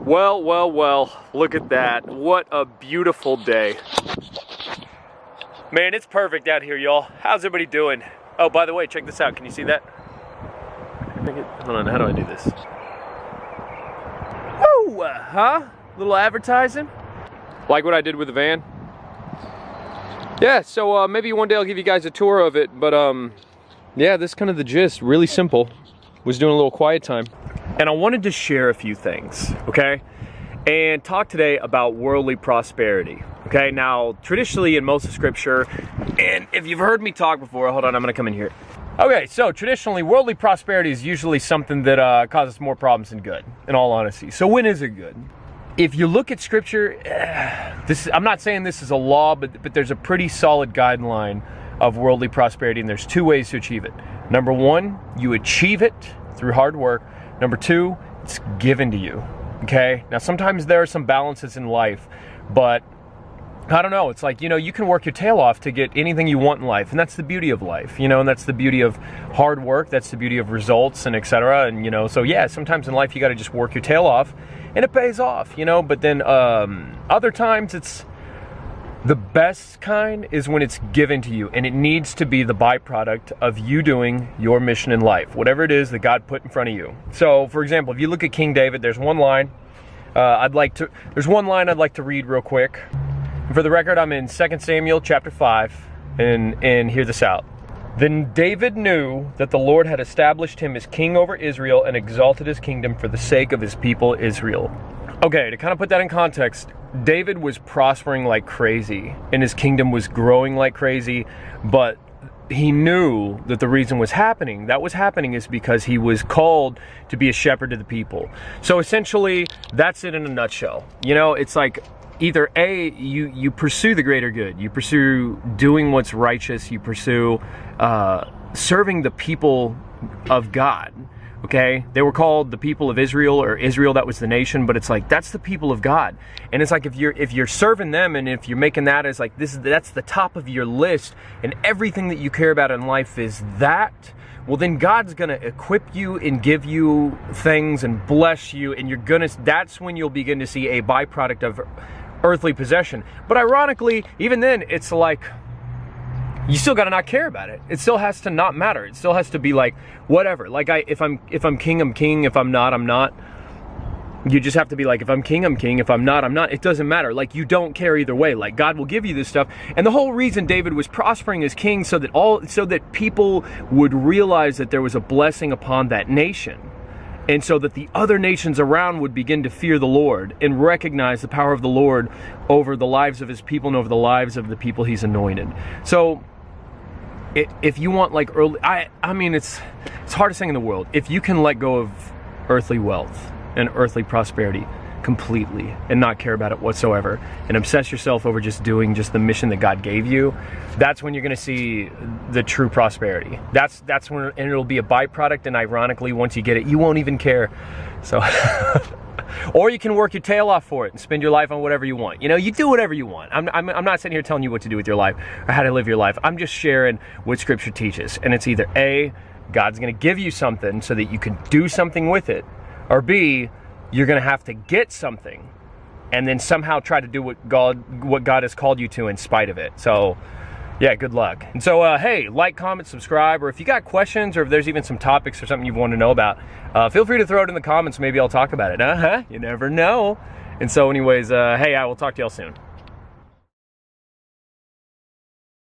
Well, well, well, look at that. What a beautiful day. Man, it's perfect out here, y'all. How's everybody doing? Oh, by the way, check this out. Can you see that? Hold on, how do I do this? Oh, little advertising. Like what I did with the van? Yeah, so maybe one day I'll give you guys a tour of it, but yeah, this is kind of the gist. Really simple. Was doing a little quiet time. And I wanted to share a few things, okay? And talk today about worldly prosperity, okay? Now, traditionally in most of Scripture, and if you've heard me talk before, hold on, I'm gonna come in here. Okay, so traditionally, worldly prosperity is usually something that causes more problems than good, in all honesty. So when is it good? If you look at Scripture, I'm not saying this is a law, but there's a pretty solid guideline of worldly prosperity, and there's two ways to achieve it. Number one, you achieve it through hard work. Number two, it's given to you, okay? Now, sometimes there are some balances in life, but I don't know, it's like, you know, you can work your tail off to get anything you want in life, and that's the beauty of life, you know, and that's the beauty of hard work, that's the beauty of results, and etc. And, you know, so yeah, sometimes in life you gotta just work your tail off, and it pays off, you know, but then other times it's, the best kind is when it's given to you, and it needs to be the byproduct of you doing your mission in life, whatever it is that God put in front of you. So, for example, if you look at King David, there's one line I'd like to read real quick. And for the record, I'm in 2 Samuel chapter 5, and hear this out. Then David knew that the Lord had established him as king over Israel and exalted his kingdom for the sake of his people Israel. Okay, to kind of put that in context, David was prospering like crazy, and his kingdom was growing like crazy, but he knew that the reason that was happening is because he was called to be a shepherd to the people. So essentially, that's it in a nutshell. You know, it's like either A, you pursue the greater good, you pursue doing what's righteous, you pursue serving the people of God. Okay, they were called the people of Israel, or Israel, that was the nation, but it's like, that's the people of God. And it's like, if you're serving them, and if you're making that as like, that's the top of your list, and everything that you care about in life is that, well, then God's gonna equip you and give you things and bless you, and that's when you'll begin to see a byproduct of earthly possession. But ironically, even then, it's like, you still gotta not care about it. It still has to not matter. It still has to be like, whatever. Like, if I'm king, I'm king. If I'm not, I'm not. You just have to be like, if I'm king, I'm king. If I'm not, I'm not. It doesn't matter. Like, you don't care either way. Like, God will give you this stuff. And the whole reason David was prospering as king, so that people would realize that there was a blessing upon that nation. And so that the other nations around would begin to fear the Lord and recognize the power of the Lord over the lives of his people and over the lives of the people he's anointed. So, if you want like early, I mean, it's hardest thing in the world. If you can let go of earthly wealth and earthly prosperity completely and not care about it whatsoever, and obsess yourself over just doing the mission that God gave you, that's when you're going to see the true prosperity. That's when, and it'll be a byproduct, and ironically, once you get it, you won't even care. So or you can work your tail off for it and spend your life on whatever you want. You know, you do whatever you want. I'm not sitting here telling you what to do with your life or how to live your life. I'm just sharing what Scripture teaches. And it's either A, God's going to give you something so that you can do something with it, or B, you're going to have to get something and then somehow try to do what God has called you to in spite of it. So yeah, good luck. And so, hey, like, comment, subscribe, or if you got questions, or if there's even some topics or something you want to know about, feel free to throw it in the comments. Maybe I'll talk about it. You never know. And so anyways, hey, I will talk to y'all soon.